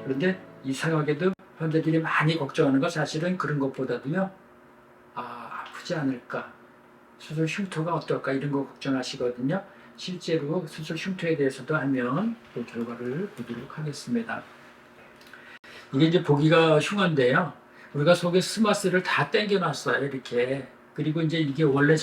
그런데 이상하게도 환자들이 많이 걱정하는 건 사실은 그런 것보다도요, 아프지 않을까, 수술 흉터가 어떨까 이런 거 걱정하시거든요. 실제로 수술 흉터에 대해서도 하면 또 결과를 보도록 하겠습니다. 이게 이제 보기가 흉한데요. 우리가 속에 스마스를 다 당겨놨어요, 이렇게. 그리고 이제 이게 원래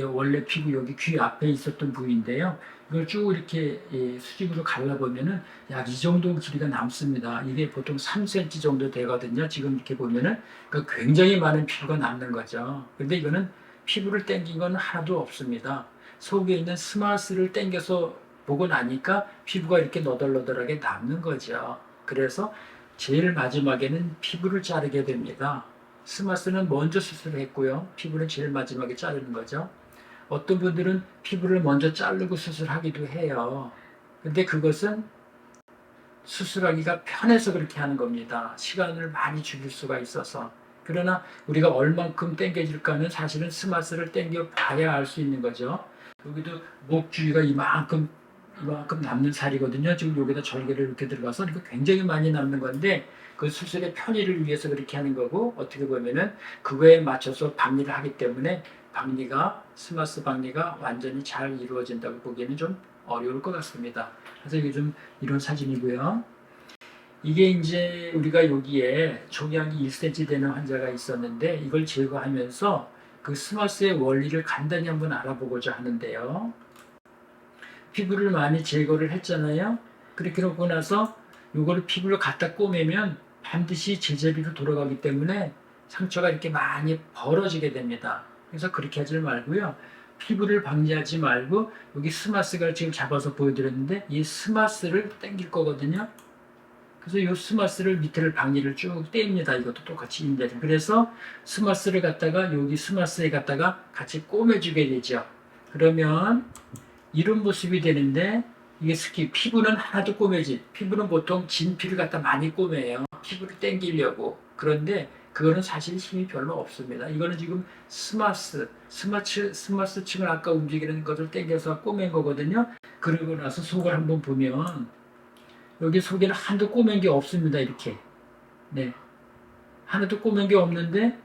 원래 피부 여기 귀 앞에 있었던 부위인데요. 이걸 쭉 이렇게 수직으로 갈라보면은 약 이 정도 길이가 남습니다. 이게 보통 3cm 정도 되거든요. 지금 이렇게 보면은 그러니까 굉장히 많은 피부가 남는 거죠. 근데 이거는 피부를 당긴 건 하나도 없습니다. 속에 있는 스마스를 당겨서 보고 나니까 피부가 이렇게 너덜너덜하게 남는 거죠. 그래서 제일 마지막에는 피부를 자르게 됩니다. 스마스는 먼저 수술했고요. 피부는 제일 마지막에 자르는 거죠. 어떤 분들은 피부를 먼저 자르고 수술하기도 해요. 근데 그것은 수술하기가 편해서 그렇게 하는 겁니다. 시간을 많이 줄일 수가 있어서. 그러나 우리가 얼만큼 당겨질까는 사실은 스마스를 당겨 봐야 알 수 있는 거죠. 여기도 목 주위가 이만큼 남는 살이거든요. 지금 여기다 절개를 이렇게 들어가서 이거 굉장히 많이 남는 건데 그 수술의 편의를 위해서 그렇게 하는 거고, 어떻게 보면은 그거에 맞춰서 박리를 하기 때문에 스마스 박리가 완전히 잘 이루어진다고 보기에는 좀 어려울 것 같습니다. 그래서 이게 좀 이런 사진이고요. 이게 이제 우리가 여기에 종양이 1cm 되는 환자가 있었는데 이걸 제거하면서 그 스마스의 원리를 간단히 한번 알아보고자 하는데요. 피부를 많이 제거를 했잖아요. 그렇게 놓고 나서 이거를 피부를 갖다 꼬매면 반드시 제자리로 돌아가기 때문에 상처가 이렇게 많이 벌어지게 됩니다. 그래서 그렇게 하지 말고요. 피부를 방지하지 말고 여기 스마스가 지금 잡아서 보여드렸는데 이 스마스를 당길 거거든요. 그래서 이 스마스를 밑에를 방리를 쭉 떼입니다. 이것도 똑같이 인대를. 그래서 스마스를 갖다가 여기 스마스에 갖다가 같이 꼬매주게 되죠. 그러면 이런 모습이 되는데 이게 피부는 하나도 꼬매지. 피부는 보통 진피를 갖다 많이 꼬매요. 피부를 당기려고. 그런데 그거는 사실 힘이 별로 없습니다. 이거는 지금 스마스 층을 아까 움직이는 것을 당겨서 꼬맨 거거든요. 그러고 나서 속을 한번 보면 여기 속에는 하나도 꼬맨 게 없습니다. 이렇게. 네. 하나도 꼬맨 게 없는데,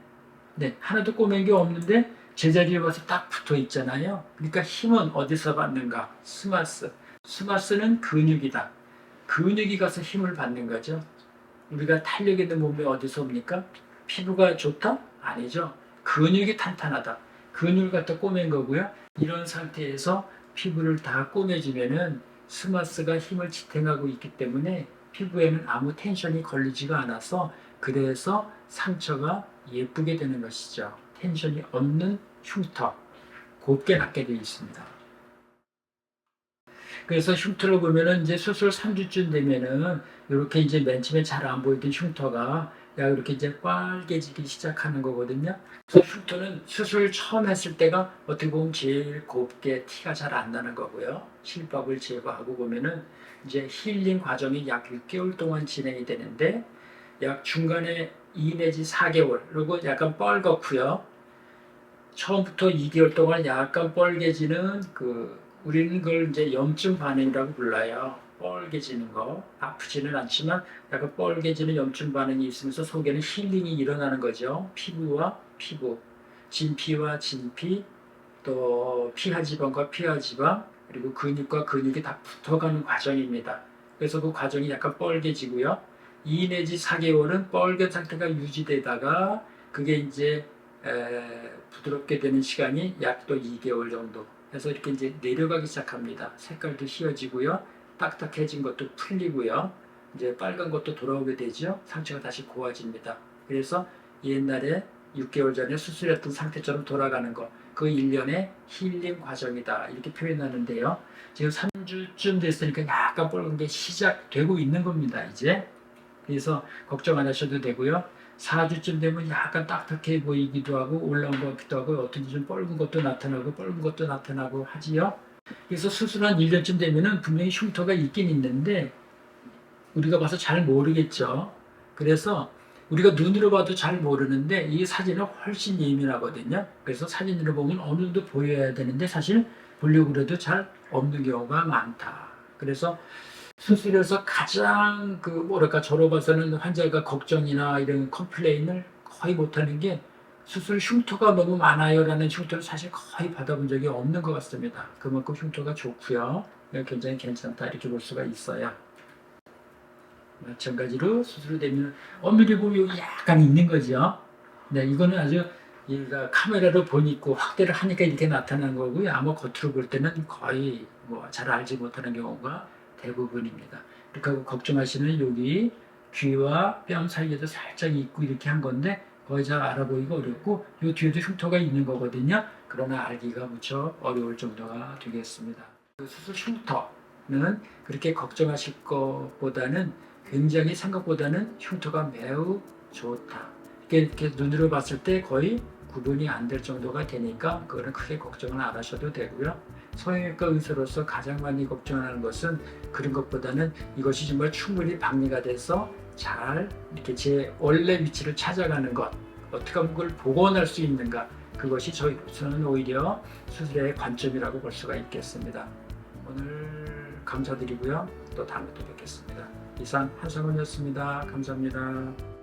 하나도 꼬맨 게 없는데 제자리에 와서 딱 붙어 있잖아요. 그러니까 힘은 어디서 받는가? 스마스는 근육이다. 근육이 가서 힘을 받는 거죠. 우리가 탄력 있는 몸이 어디서 옵니까? 피부가 좋다? 아니죠. 근육이 탄탄하다. 근육을 갖다 꼬맨 거고요. 이런 상태에서 피부를 다 꼬매주면은 스마스가 힘을 지탱하고 있기 때문에 피부에는 아무 텐션이 걸리지가 않아서 그래서 상처가 예쁘게 되는 것이죠. 텐션이 없는 흉터, 곱게 낫게 되어 있습니다. 그래서 흉터를 보면은 이제 수술 3주쯤 되면은 이렇게 이제 맨 처음에 잘 안 보이던 흉터가 이렇게 이제 빨개지기 시작하는 거거든요. 그래서 흉터는 수술 처음 했을 때가 어떻게 보면 제일 곱게 티가 잘 안 나는 거고요. 실밥을 제거하고 보면은 이제 힐링 과정이 약 6개월 동안 진행이 되는데 약 중간에 2 내지 4개월 그리고 약간 뻘겋고요. 처음부터 2개월 동안 약간 뻘개지는 우리는 그걸 이제 염증 반응이라고 불러요. 뻘개지는 거. 아프지는 않지만 약간 뻘개지는 염증 반응이 있으면서 속에는 힐링이 일어나는 거죠. 피부와 피부, 진피와 진피, 또 피하지방과 피하지방, 그리고 근육과 근육이 다 붙어가는 과정입니다. 그래서 그 과정이 약간 뻘개지고요. 2 내지 4개월은 뻘개 상태가 유지되다가 그게 이제 부드럽게 되는 시간이 약 또 2개월 정도. 그래서 이렇게 이제 내려가기 시작합니다. 색깔도 휘어지고요. 딱딱해진 것도 풀리고요. 이제 빨간 것도 돌아오게 되죠. 상처가 다시 고와집니다. 그래서 옛날에 6개월 전에 수술했던 상태처럼 돌아가는 거. 그 1년의 힐링 과정이다. 이렇게 표현하는데요. 지금 3주쯤 됐으니까 약간 뻘건 게 시작되고 있는 겁니다. 이제. 그래서 걱정 안 하셔도 되고요. 4주쯤 되면 약간 딱딱해 보이기도 하고 올라온 것 같기도 하고 어떤지 좀 뻘건 것도 나타나고 하지요. 그래서 수술 한 1년쯤 되면은 분명히 흉터가 있긴 있는데 우리가 봐서 잘 모르겠죠. 그래서 우리가 눈으로 봐도 잘 모르는데 이 사진은 훨씬 예민하거든요. 그래서 사진으로 보면 어느 정도 보여야 되는데 사실 보려고 해도 잘 없는 경우가 많다. 그래서 수술에서 가장 뭐랄까 저로 봐서는 환자가 걱정이나 이런 컴플레인을 거의 못하는 게 수술 흉터가 너무 많아요라는 흉터를 사실 거의 받아본 적이 없는 것 같습니다. 그만큼 흉터가 좋고요. 굉장히 괜찮다 이렇게 볼 수가 있어요. 마찬가지로 수술되면 엄밀히 보면 여기 약간 있는 거죠. 네, 이거는 아주 얘가 카메라로 보니까 확대를 하니까 이렇게 나타나는 거고요. 아마 겉으로 볼 때는 거의 잘 알지 못하는 경우가 대부분입니다. 이렇게 하고 걱정하시는 여기 귀와 뺨 사이에도 살짝 있고 이렇게 한 건데 거의 잘 알아보기가 어렵고 이 뒤에도 흉터가 있는 거거든요. 그러나 알기가 무척 어려울 정도가 되겠습니다. 그 수술 흉터는 그렇게 걱정하실 것보다는 굉장히 생각보다는 흉터가 매우 좋다. 이렇게 눈으로 봤을 때 거의 구분이 안 될 정도가 되니까 그거는 크게 걱정을 안 하셔도 되고요. 성형외과 의사로서 가장 많이 걱정하는 것은 그런 것보다는 이것이 정말 충분히 박리가 돼서 잘 이렇게 제 원래 위치를 찾아가는 것, 어떻게 하면 그걸 복원할 수 있는가, 그것이 저희로서는 오히려 수술의 관점이라고 볼 수가 있겠습니다. 오늘 감사드리고요. 또 다음에 또 뵙겠습니다. 이상 한상훈이었습니다. 감사합니다.